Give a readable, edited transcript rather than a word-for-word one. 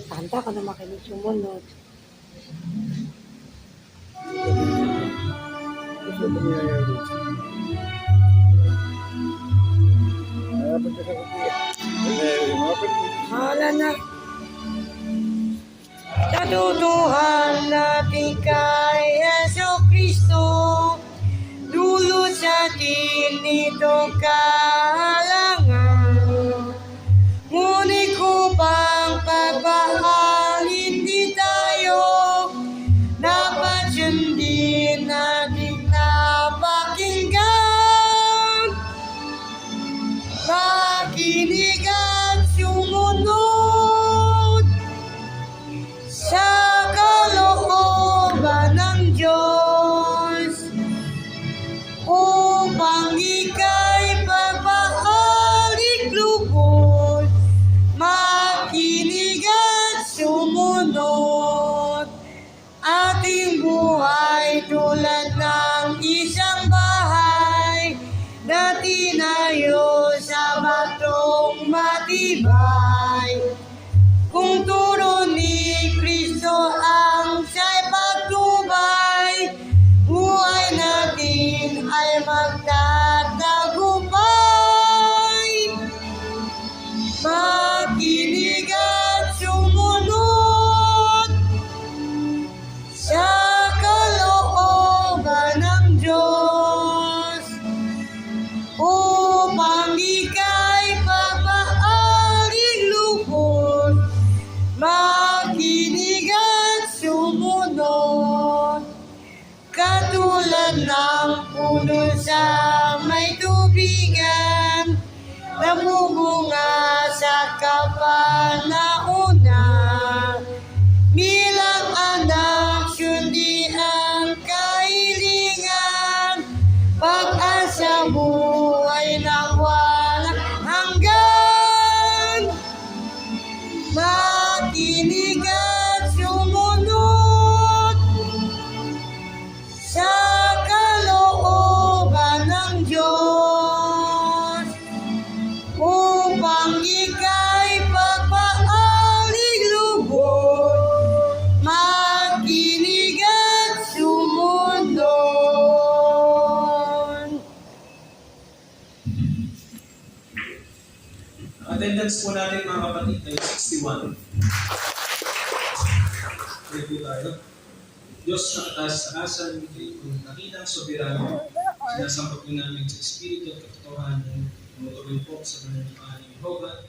Tanda ka na makinig sumunod. Gusto ko niya yan. Dapat ka sa kuya. Wala na. Natutuhan natin kay Yeso Kristo, dulo sa atin nito kahalangan. Ngunit upang pagmahal hindi tayo, dapat sundin natin napakinggan. Makinig at sumunod sa kalooban ng Diyos, upang ika'y pagmahalik lubos. Makinig at sumunod. Ating buhay tulad ng isang bahay na tinayo sa batong matibay. Kung turo ni Kristo ang siya'y pagtubay, buhay natin ay magtatagumpay. Makinig at sumunod sa kalooban ng Diyos, upang ika'y pagmaaring lubos. Makinig at sumunod. Katulad ng puno sa may tubigan, namumunga sa kapanahunan. Bilang anak, sundi ang kahilingan, pag-asa buhay na walang hanggan. Makinig at sumunod sa kalooban ng Diyos, upang ika'y pagpaalig lubos. Makinig at sumunod. Attendance po natin mga kapatid ay 61. Pray po tayo. Diyos na kataas-taasan, kung nakitang soberano, sinasambot po namin sa Espiritu at katotohanan, tumutuloy po sa pananampahan ng Jehovah,